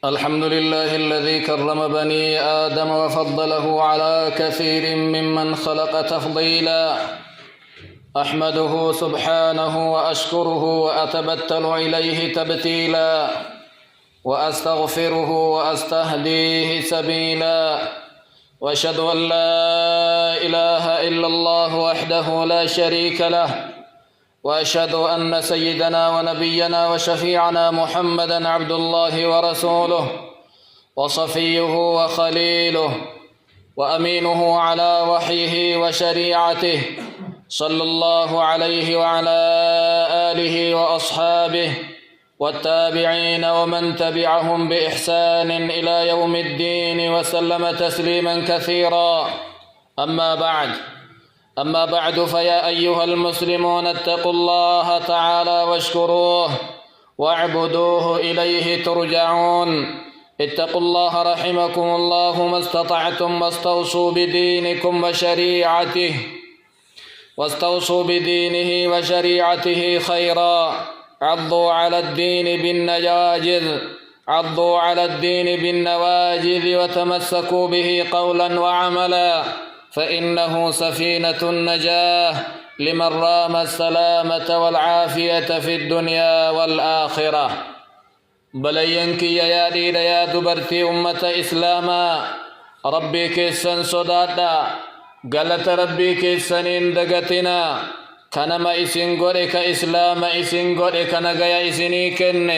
الحمد لله الذي كرم بني آدم وفضله على كثير ممن خلق تفضيلا. أحمده سبحانه وأشكره وأتبتل إليه تبتيلا، وأستغفره وأستهديه سبيلا، وأشهد أن لا إله إلا الله وحده لا شريك له، وأشهد أن سيدنا ونبينا وشفيعنا محمدًا عبد الله ورسوله وصفيه وخليله وأمينه على وحيه وشريعته، صلى الله عليه وعلى آله وأصحابه والتابعين ومن تبعهم بإحسان إلى يوم الدين وسلم تسليمًا كثيرا. أما بعد فيا أيها المسلمون اتقوا الله تعالى واشكروه واعبدوه إليه ترجعون. اتقوا الله رحمكم الله ما استطعتم، واستوصوا بدينه وشريعته خيرا. عضوا على الدين بالنواجذ وتمسكوا به قولا وعملا، فإنه سفينة النجاة لمن رام السلامة والعافية في الدنيا والآخرة. بلينك يا ديد يا دبرتي أمة إسلاما، ربي كيسن صدادا قالت ربي كيسن اندقتنا كنما إسن قرئك إسلام إسن قرئك نقيا إسني كن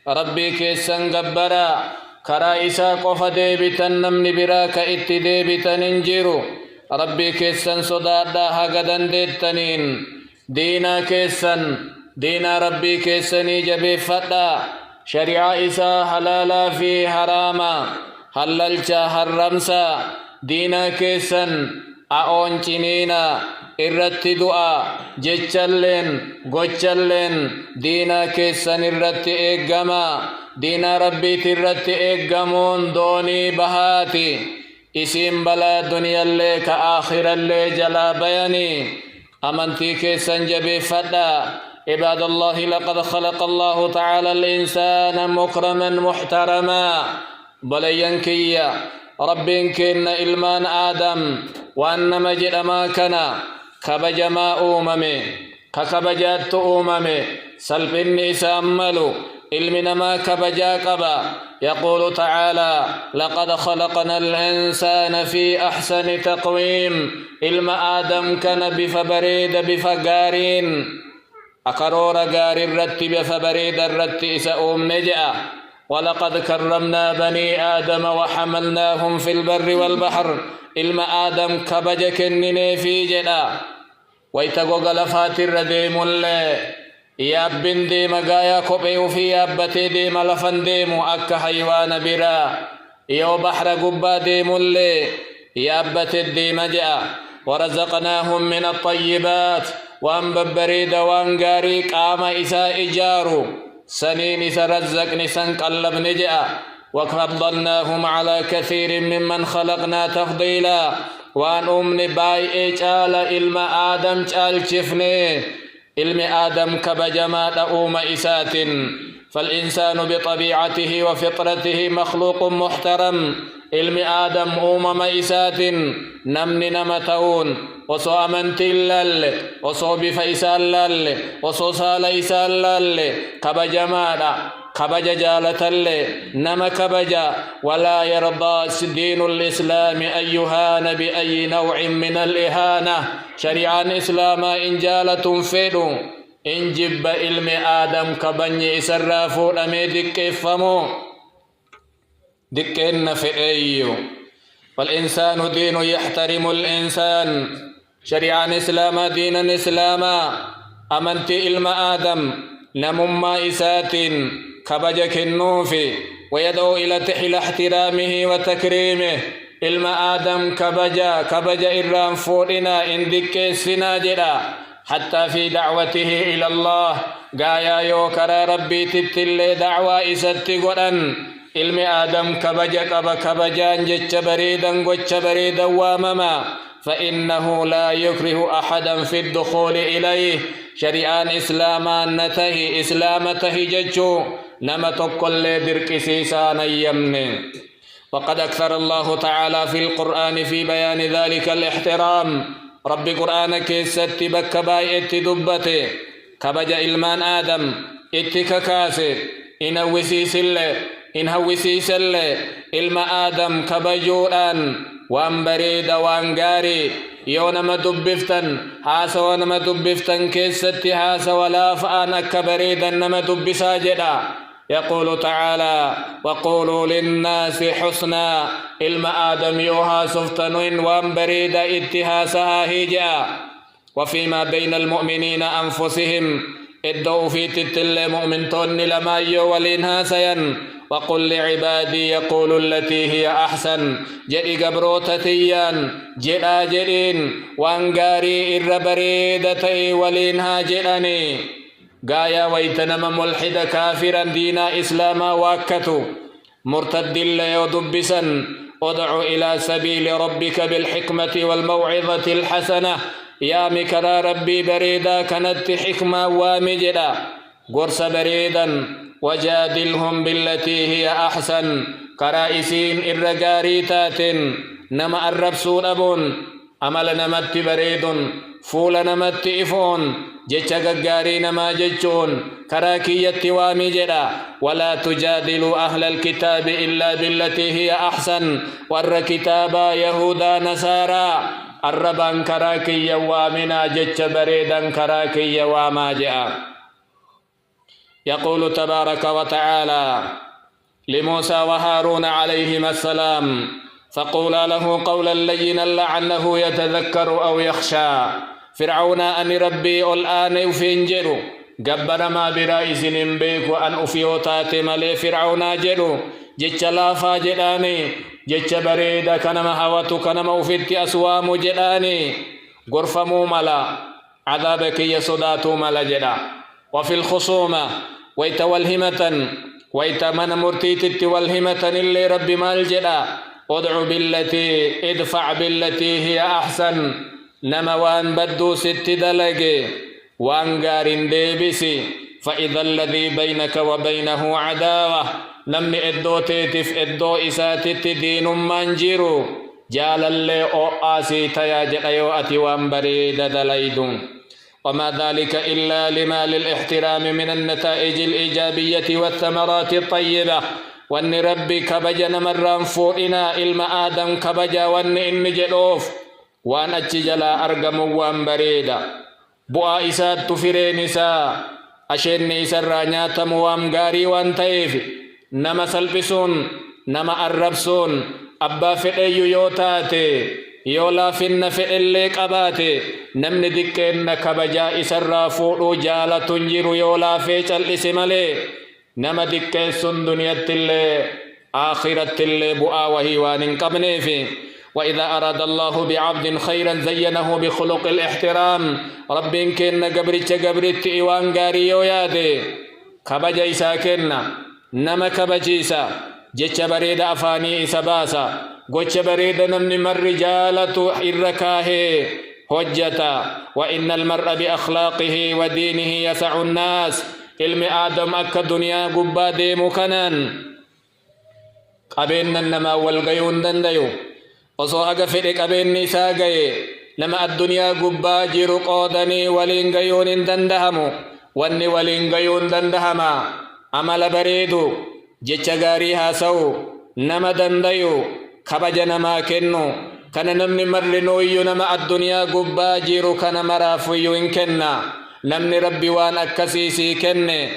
ربي كيسن قبرا كرا إسا قف ديبتن نمني براك إت ديبتن انجرو. ربي كيسن صدادا هقدن ديتنين دينا ربي كيسني جبي فتا شريعة إسا حلالا في حراما حللچا حرمسا دينا كيسن أعون چنينا irratti du'a jechalleen gochalleen diina keessan irratti eeggama. diina rabbiit irratti eeggamuun doonii bahaati. isin balaa duniyallee ka aakhirallee jalaa bayanii. amantii keessan jabeeffadha. عباد الله، لقد خلق الله تعالى الإنسان مكرما محترما. بلينكيا ربين كن إلمان آدم وأنما جد ما كان كبجما أوممي ككبجات أوممي سلبني سأملو علمنا ما كبجا قبا. يقول تعالى: لقد خلقنا الإنسان في أحسن تقويم. علم آدم كان بفبريد بفقارين أقرور قار الرتب فبريد الرتب سأوم نجأ. ولقد كرمنا بني آدم وحملناهم في البر والبحر. علم آدم كبجك النيني في جدا ويتقو غلفات الرديم اللي يابن ديم غايا كوبيو في يابتي ديم لفن ديم أكا حيوان برا يو بحر قبا ديم اللي يابت الديم جاء. ورزقناهم من الطيبات وان ببريد وان غاري قام إساء إجارو سنين سرزق نسان قلب نجاء. وفضلناهم على كثير ممن خلقنا تفضيلا. وان أمني باي إجال علم آدم جال شفني علم آدم كبجمات أوم إسات. فالإنسان بطبيعته وفطرته مخلوق محترم. علم آدم أوم ميسات نمني نمتون وصو أمنت اللل وصو بفيسال لل وصو ساليسال لل كبجمات كبج جالة اللي نما كبجا. ولا يرضى دين الإسلام أن يهان بأي نوع من الإهانة. شريعة الإسلام إن جالة فيدو إن جب علم آدم كبني إسرافو أمي دك فمو دكين في أيو. والإنسان دين يحترم الإنسان. شريعة الإسلام دين الإسلام أمنت علم آدم نمما إسات كبجك النوفي ويدعو إلى تحل احترامه وتكريمه. علم آدم كبجا إرام فورنا إن دك سناجرا حتى في دعوته إلى الله قايا يوكرا ربي تتل دعوة إستقرا. علم آدم كبجان جتش بريدا وامما. فإنه لا يكره أحدا في الدخول إليه. شريعان إسلامان نته إسلامته ججو نما تقل دركسيسا نيمن. وقد أكثر الله تعالى في القرآن في بيان ذلك الاحترام. رب قرآن كيست بكباي اتدبته كبج إلمان آدم اتككاسه إن هوسيس الله إلما آدم كبجوران وان بريد وان غاري يونما دبفتن هاسا ونما دبفتن كيست هاسا ولا فآن أكبريدا نما دبسا جدا. يقول تعالى وقولوا للناس حسنا إلما آدم يوها سفتنوين وان بريد اتهاسها هيجا. وفيما بين المؤمنين أنفسهم ادعوا في تتل مؤمنتون لما يولينها سين. وقل لعبادي يقول التي هي أحسن جدي قبروتتيان جدا جدين وانقاري الربريدتي ولينها جدني قايا ويتنم ملحد كافرا دينا إسلاما واكتو مرتد اللي دبسا ادع إلى سبيل ربك بالحكمة والموعظة الحسنة يا مكرا ربي بريدا كانت حكمة وامجدا قرص بريدا وجادلهم بالتي هي أحسن كرائسين الرقاريتات نما الربسون أبون أمل نمت بريد فول نمت إفون جيش قاري نما جيشون كراكية وامجدا. ولا تجادلوا أهل الكتاب إلا بالتي هي أحسن والكتابا يهودا نصارى الربان كراكية وامنا جيش بريدا كراكية واماجئا. يقول تبارك وتعالى لموسى وهارون عليهما السلام فقولا له قولا لينا لعله يتذكر أو يخشى. فرعون أن ربي الآن يفنجر قبر ما برائز بيك أن أفيوتات ملي فرعون جرو جيش لافا جداني جيش بريد كنما هواتو كنما أفدت أسوام جداني غرفمو ملا عذابك يسوداتو ملا جدا. وفي الخصومة ويتولهمة ويتمن مرتيت والهمة اللي رب مال جدا ادعو بالتي ادفع بالتي هي أحسن نما وان بدو ست دلقي وان قارن ديبسي فإذا الذي بينك وبينه عداوة نمني ادو تيتف ادو إساتت دين منجيرو جال اللي او آسي تياجد أيوأتي وان بريد دليدون. وما ذلك إلا لما للاحترام من النتائج الإيجابية والثمرات الطيبة. وأن ربي كبجنا مران فوئنا إلما آدم كبجا وأن إن جلوف وأن أتجلا أرقم وأن بريدا بؤا إساد تفرين إسا أشين إسر نياتم وأن غاري وأن تيف نما سلبسون نما الربسون أبا فئي يوتاتي يولا فين فئلي قباتي نمني دكين كبجا إسر فوئو جالة تنجر يولا فيش الإسمالي نما دكيسون دنيا اللي آخرة اللي بؤا وهي وان قبني في. وإذا أراد الله بعبد خيرا زينه بخلق الاحترام. رب كن قبرت إيوان قاريو يادي كبجا إسا كن نما كبجيسا جيش بريد أفاني إسا باسا قوش بريد نمني من رجالة إركاه حجتا. وإن المرء بأخلاقه ودينه يسع الناس. علم آدم أكا دنيا قبا ديمو كنان قبين نما والغيون دنديو وصو أغا فدك قبين نسا غي لما الدنيا قبا جيرو قودني ولين غيون دندهمو واني ولين غيون دندهما عمل بريدو جيچا غاري هاسو نما دنديو كبجا نما كنو كان نمني مرلنو يو نما الدنيا قبا جيرو كان مرافو يو إنكنا نمني ربي وان أكسيسي كني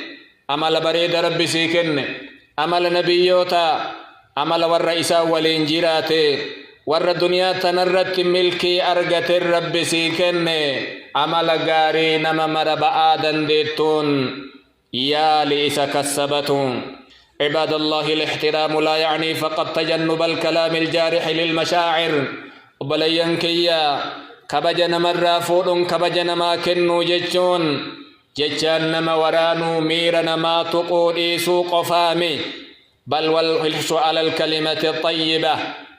عمل بريد ربي سي كني عمل نبيوتا عمل والرئيسا والإنجيراتي ور الدنيا تنرت ملكي أرغت الرب سي كني عمل غاري نما مرب آدن ديتون يا لإسا كسبتون. عباد الله الاحترام لا يعني فقط تجنب الكلام الجارح للمشاعر وبلين كيا كبجن مرة فودن كبجن ما كنو جتشون جتشان نما ورانو ميرنا ما تقول سوق فامي بل والحرص على الكلمة الطيبة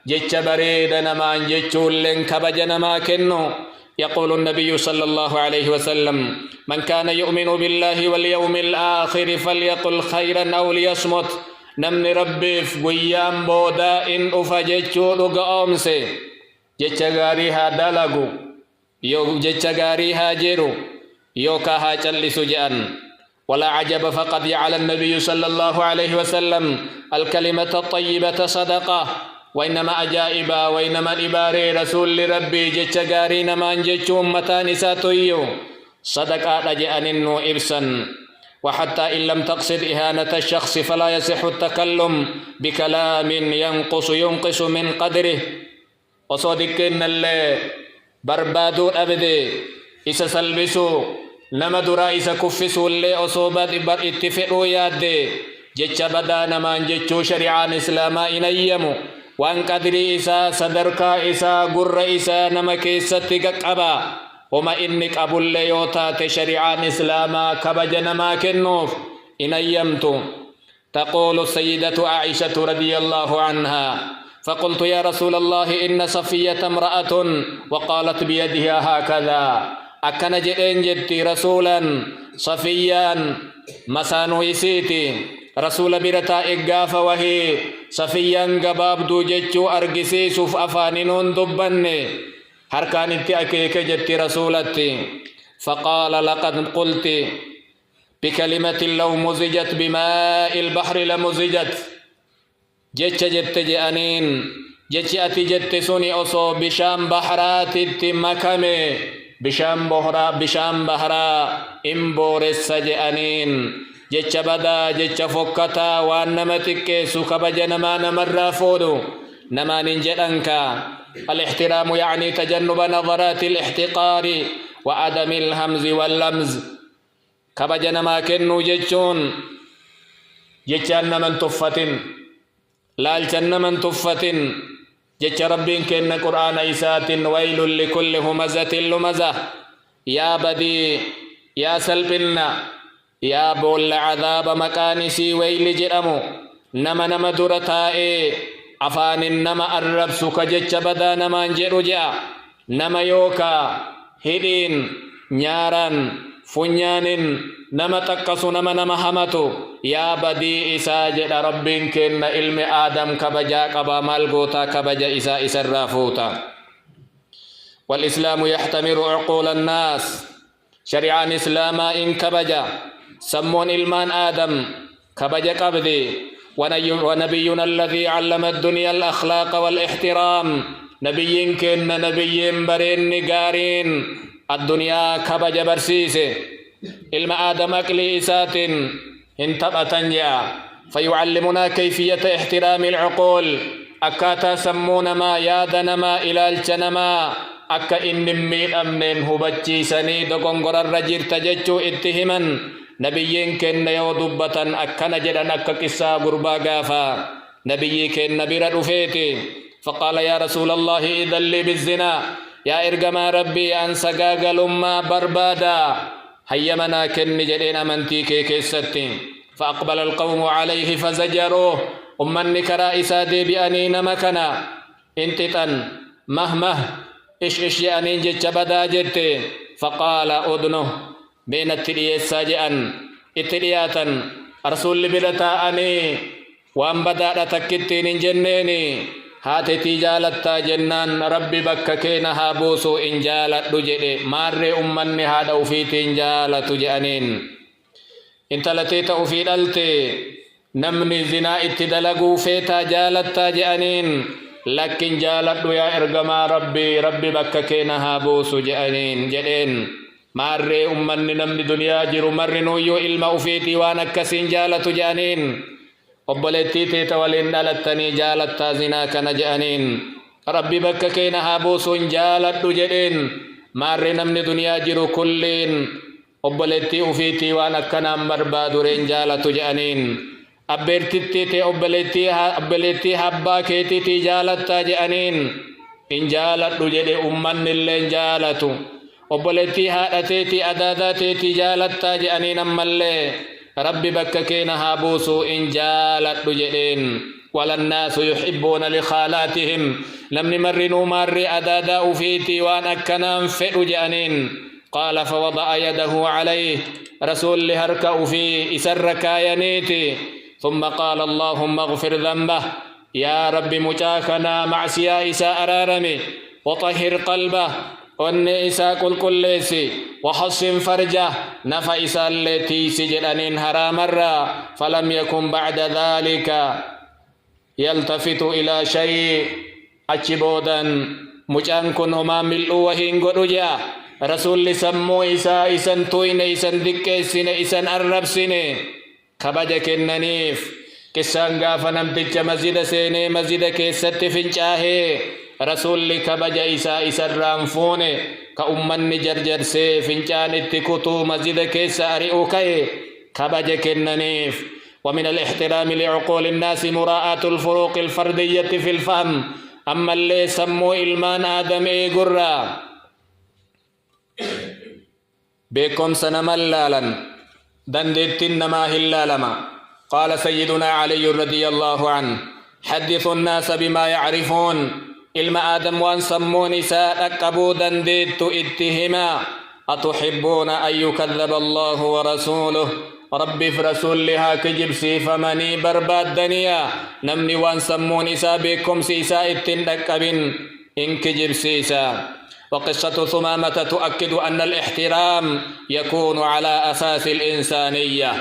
جتش بريدنا ما جتشون لن كبجن ما كنو يقول النبي صلى الله عليه وسلم: من كان يؤمن بالله واليوم الآخر فليقل خيرا أو ليصمت. نمني ربي في قيام بودا إن أفجتشو لقامسي جتشغاريها دلقو يو جتشغاريها جيرو يوكاها جلسو جأن. ولا عجب فقد جعل النبي صلى الله عليه وسلم الكلمة الطيبة صدقة. وإنما أجائبا وإنما الإباري رسول ربي جتشغاري نمان جتشو أمتان ساتويو صدقة جأن إنو إبسا. وحتى إن لم تقصد إهانة الشخص فلا يصح التكلم بكلام ينقص من قدره. وصدقين اللي بربادو أبدي إسا سلبسو نما درا إسا كفسو اللي أصوبات بر اتفقوا يادي جتش بدا نمان جتشو شريعان إسلاما إنيمو وان قدري إسا صدركا إسا قر إسا نما كيستك قبا وما إنك أبو اللي يوتات شريعان إسلاما كبجن ما كنوف إنيمتو. تقول السيدة عائشة رضي الله عنها: فقلت يا رسول الله إن صفية امرأة وقالت بيدها هكذا. أكن جئين جدتي رسولا صفيا مسانو إسيتي رسول برتا إقاف وهي صفيا قباب دو جتشو أرقسي سوف أفاننون دبني هركان انتأكيك جدتي رسولتي. فقال: لقد قلت بكلمة لو مزجت بماء البحر لمزجت. جتش جت جأنين جتش أتي جت سوني أصو بشام بحرات مكمي بشام بحرا إمبورس جأنين جتش بدا جتش فكتا وانما تكيسو كبجنما نمر فودو نما ننجدنك. الاحترام يعني تجنب نظرات الاحتقار وعدم الهمز واللمز. كبجنما كنو جتشون جتشان من تفتن لالچن من تفتن جتش ربين كن قرآن إسات ويل لكل همزة لمزة. يا بدي يا سلبنا يا بول عذاب مكانسي ويل جرمو نما درتائي أفان نما الربسك جتش بدا نما انجرو جاء نما يوكا هدين نياران فنيان نما تقصو نما همتو. يا بدي إسا جد ربين كن علم آدم كبجا قبا مالغوتا كبجا إسا الرافوتا. والإسلام يحتمر عقول الناس. شريعان إسلاما إن كبجا سمون إلمان آدم كبجا قبدي. ونبينا الذي علم الدنيا الأخلاق والاحترام نبي كن نبي برين نقارين الدنيا كبجا برسيسي علم آدم أكلي إسات انتبأتنجا فيعلمنا كيفية احترام العقول. أكاتا سمون ما يادنما إلى الجنما أكا إن ميل أمنين هبتشي سنيد قنقر الرجير تججو اتهما نبيين كن يودبتا أكا نجدا أكا كسا قربا قافا نبي كن نبير رفيتي. فقال: يا رسول الله إذن لي بالزنا يا إرقما ربي أنسى قاقل ما بربادا هيمنا كن جدين أمنتي كيستي. فأقبل القوم عليه فزجروه أمني كرائسا دي بأنين مكنا انتطن مهمه إش يأنين جتش بدا جتي. فقال: أدنه بين التلية ساجئا اتلياتا رسول برتا أني وأن بدأ تكتين جنيني هاتي جالتا جنان ربي بككينها بوسو إن جالت دجئ مار أمني هذا وفيتين جالت جأنين انت لتيت أفيد ألتي نمني زنا اتدلقوا فيتا جالتا جأنين لكن جالت يا إرقما ربي بككينها بوسو جأنين جئين مار أمني نمني دنيا جرو مرنو يو إلما أفيتي وانكسين جالت جأنين obboleettii teeta waliin dhalattanii jaalattaa zinaa kana je'aniin rabbi bakka keena haa buusuun jaaladhu jedheen maarree namni duniyaa jiru kulliin obboleettii ufiitii waan akkanaan barbaadu reen jaalatu je'aniin abbeertittii tee obboleettii habbaa keetiitii jaalattaa je'aniin in jaaladhu jedhe ummanni illeen jaalatu obboleettii haadhateetii adaadaateetii jaalattaa je'aniin ammallee rabbi bakka keena haa buusuu in jaaladhu jedheen ولا الناس يحبون لخالاتهم لم نمرنوا مار أدادا فيتي وأن أكنام فئجانين قال فوضع يده عليه رسول لهركأ في إسر كاينيتي ثم قال اللهم اغفر ذنبه يا رب مجاكنا معسيا إساء أرارمي وطهر قلبه أن إساء كل ليسي وحصن فرجه نفى إساء التي سجلن هرام الرا فلم يكن بعد ذلك يلتفت إلى شيء أجبودا مجان كن هما ملؤ وهين قرجا رسول سمو إساء إسان توين إسان دكسين إسان أربسين كبجك الننيف كسان غافا نمتج مسجد سيني مسجد كيست فنجاه رسول كبج إساء إسان رانفون كأمان جرجر سي فنجان اتكتو مسجد كيس أرئوكي كبجك الننيف ومن الاحترام لعقول الناس مراعاة الفروق الفردية في الفهم أما اللي سمو إلمان آدم قرى بكم سنملالا دندت نما هلالما قال سيدنا علي رضي الله عنه حدثوا الناس بما يعرفون إلما آدم وان سمو نساء أكبو دندت اتهما أتحبون أن يكذب الله ورسوله ربي في رسول لها كجبسي فمني برباد دنيا نمني وان سمو نساء بكم سيساء التندكبين إن كجبسيسا وقصة ثمامة تؤكد أن الاحترام يكون على أساس الإنسانية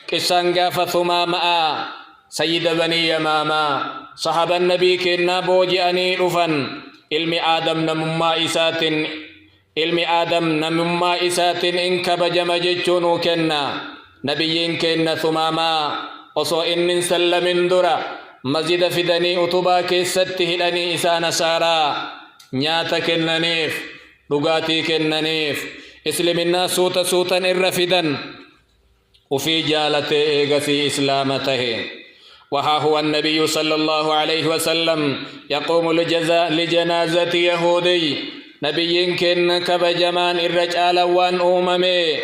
كسان قاف ثمامة سيد بني يماما صحب النبي كنا بوجئني رفن علم آدم نمما إسات علم آدم نمما إسات إن كبجم ججون كنا نبيين كنا ثماما وصو إن سلم درا مزيد فدني أتبا كيسته لني إسان سارا نياتا كننيف رغاتي كننيف اسلمنا سوتا سوتا الرفدا وفي جالته إيغسي إسلامته وها هو النبي صلى الله عليه وسلم يقوم لجنازة يهودي نبي كن كبجمان الرجال وان أممي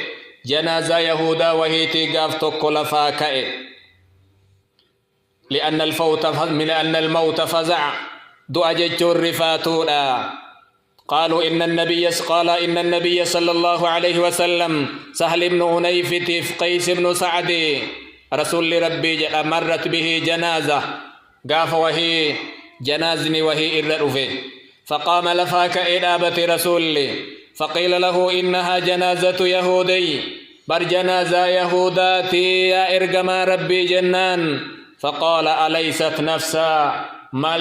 جنازة يهودا وهي تيغاف تقلفا كأي لأن الموت فزع دعجج الرفاتولا قالوا إن النبي صلى الله عليه وسلم سهل بن هنيف قيس بن سعد رسول ربي مرت به جنازة قاف وهي جنازني وهي إرأفه فقام لفاك إدابة رسول فقيل له إنها جنازة يهودي بر جنازة يهوداتي يا إرقما ربي جنان فقال أليست نفسا ما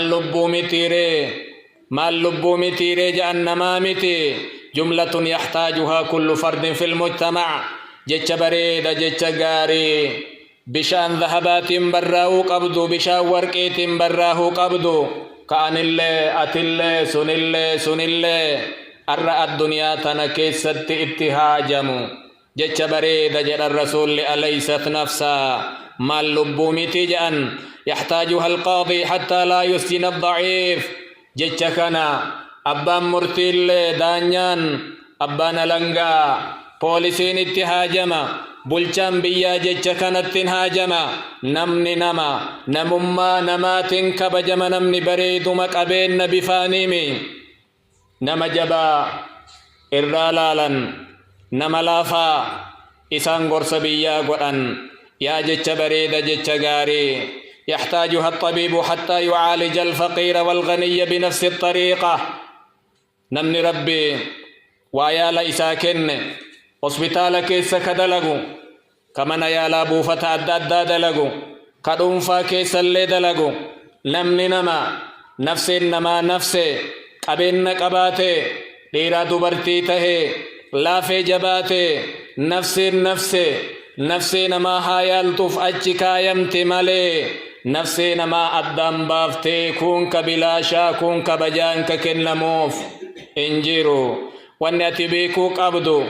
اللب متيري جأنما متي جملة يحتاجها كل فرد في المجتمع جتش بريد جتش غاري بشان ذهبات براه قبضو بشان ورقيت براه قبضو كأن الله أتله سن الله أرى الدنيا تنكست اتهاجم جتش بريد جل الرسول أليست نفسا ما اللب متي جأن يحتاجها القاضي حتى لا يسجن الضعيف جتشكنا أبان مرتل دانيان أبان لنغا بوليسين اتهاجما بلچان بيا جتشكنا اتهاجما نمني نمما نماتن كبجما نمني بريد مكابين نبفانيمي نمجبا إرالالا نملافا إسان غرس بيا قرآن يا جتش بريد جتش غاري يحتاجها الطبيب حتى يعالج الفقير والغني بنفس الطريقة نمني ربي ويا ليساكن اسبتال كيس كدلغو كمن يا لابو فتعدد دلغو كدوم فا كيس اللي دلغو نمني نما نفسي قبين قباتي ديرا دبرتي تهي لا في جباتي نفسي نما هايالتف أجكا يمتي مالي نفسي نما أدام بافتي كون كبلاشا كون كبجان ككنموف انجيرو وانياتي بيكو قبدو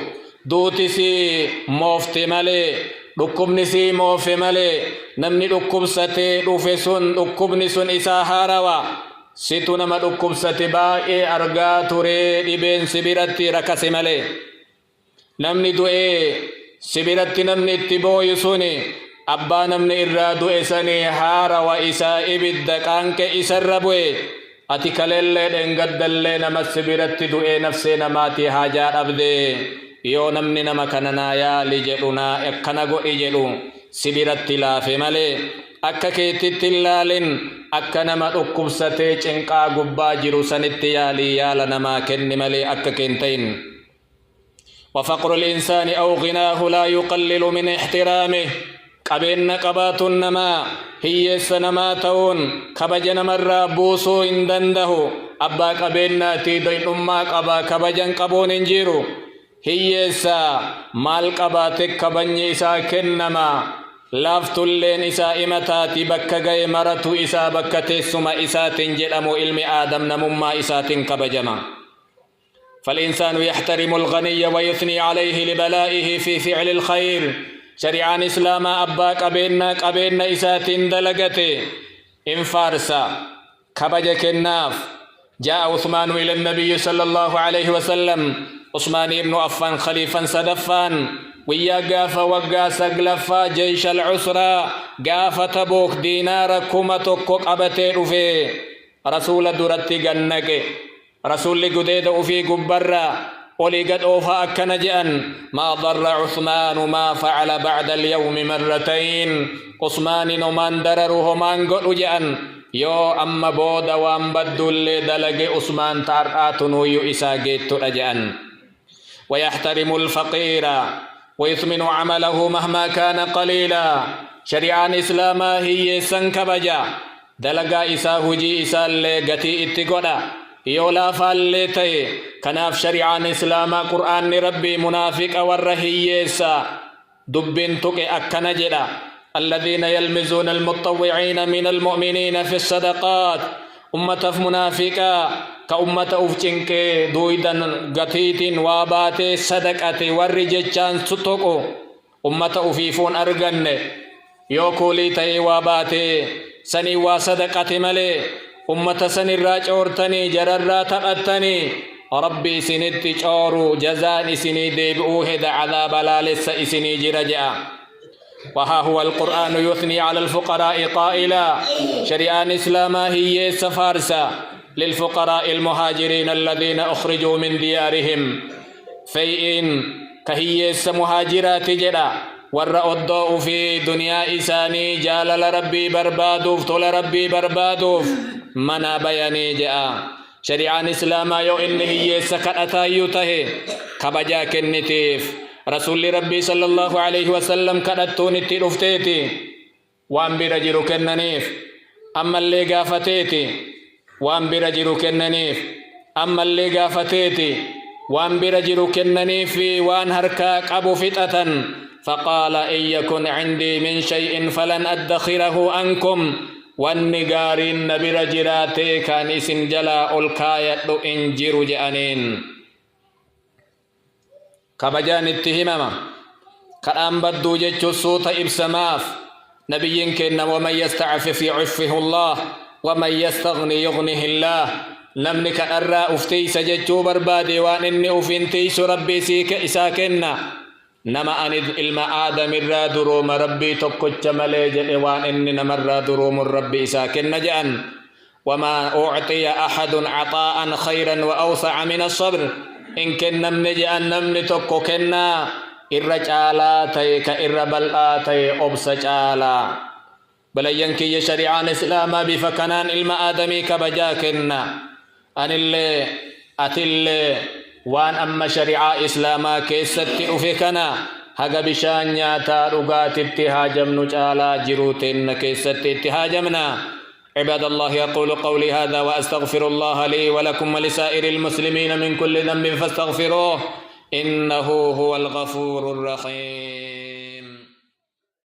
دوتسي موفتي مالي ركبنسي موفي مالي نمني ركبستي رفسون ركبنسون إساهاروا ستو نما ركبستي باقي أرغا توري لبين سبيرتي ركسي مالي نمني دوئي سبيرتي نمني اتبوي سوني أبا نمني إرادو إساني هارا وإسا إبد كانك إسربوي أتي كاليلين إنقد اللين مسبرت دوئي نفسي نماتي حاجات أبدي يو نمني نمكننا يا لجلنا إكنغو إجلو سبرت لافي مالي أكا كيتت اللالين أكا نما أكبستي چنقا قبا جرو سنتيالي يالا نما كن مالي أكا كنتين وفقر الإنسان أو غناه لا يقلل من احترامه قبين قبات النما هي سنما تون كبجن مرة بوسو اندنده أبا قبين ناتي دوين أما قبا كبجن قبون انجيرو هي سا مال قباتك كبني إسا كنما لافتلين إسا إمتاتي بكا غي مرتو إسا بكا تسما إسا تنجل أمو علم آدم نمما إسا تنكبجما فالإنسان يحترم الغني ويثني عليه لبلائه في فعل الخير شريعان إسلام أبا قبينا إسات دلقته إن فارسا كبجك الناف جاء عثمان إلى النبي صلى الله عليه وسلم عثمان بن عفان خليفا صدفان ويا قاف وقا سقلفا جيش العسرى قاف تبوك دينار كومتك قبتين في رسول درتي قنك رسول قديد في قبرة ولقد أوفى أكنجأ ما ضر عثمان ما فعل بعد اليوم مرتين عثمان نمان درره من قل جأن يو أما بود وان بدل دلق عثمان تارآتنو يؤسا جيت أجأن ويحترم الفقير ويثمن عمله مهما كان قليلا شريعان إسلاما هي سنكبجا دلقا إسا هجي إسا اللي قتي اتقودا يولا فالتي كناف شريعان إسلاما قرآن ربي منافق والرهيسا دبين تقي أكنجدا الذين يلمزون المتطوعين من المؤمنين في الصدقات أمة منافقة كأمة أفجنك دويدا قتيت وابات صدقة والرججان ستوكو أمة أفيفون أرغن يوكولي تي وابات سني وصدقة ملي أمة سن الراج أورتني جرر تقتني ربي سنت جورو جزان سني ديبؤه دا عذاب لالس سني جرجع وها هو القرآن يثني على الفقراء قائلا شريعان إسلاما هي سفارسا للفقراء المهاجرين الذين أخرجوا من ديارهم فيئن كهي مهاجرات جدا والرأضاء في دنيا إساني جالل ربي بربادوف طول ربي بربادوف منا بياني جاء شريعان إسلاما يو إن هي سكرتا يوته كبجا كنتيف رسول ربي صلى الله عليه وسلم كدتون التلفتيتي وان برجل كننيف أما اللي قافتيتي وان برجل كننيف أما اللي قافتيتي وان برجل كننيف وان هركاك أبو فتأة فقال إن يكن عندي من شيء فلن أدخره عنكم والنقارين برجراتي كان اسم جلاء الكاية إنجر جأنين كبجان اتهمما كأن بدو جيتشو صوت إبسماف نبي كن ومن يستعفف يعفه الله ومن يستغني يغنه الله نمني كأرى أفتيس جيتشو بربادي وان إني أفنتيس ربي سيك إساكنا نما أن آدم الرادروم ربي تقج مليجل وان إني نما الرادروم ربي إساكنا جأن وما أعطي أحد عطاء خيرا وأوسع من الصبر إن كن نمني جأن نمني تقو كنا إرجالا تي كإربلا تي أبسجالا بل ينكي شريعان إسلاما بفكنان آدمي كبجاكنا أن اللي أتلي وان أما شريعة إسلاما كيست أفكنا هقا بشان نياتا رغات اتهاجم نجالا جروتين كيست اتهاجمنا عباد الله يقول قولي هذا وأستغفر الله لي ولكم ولسائر المسلمين من كل ذنب فاستغفروه إنه هو الغفور الرحيم.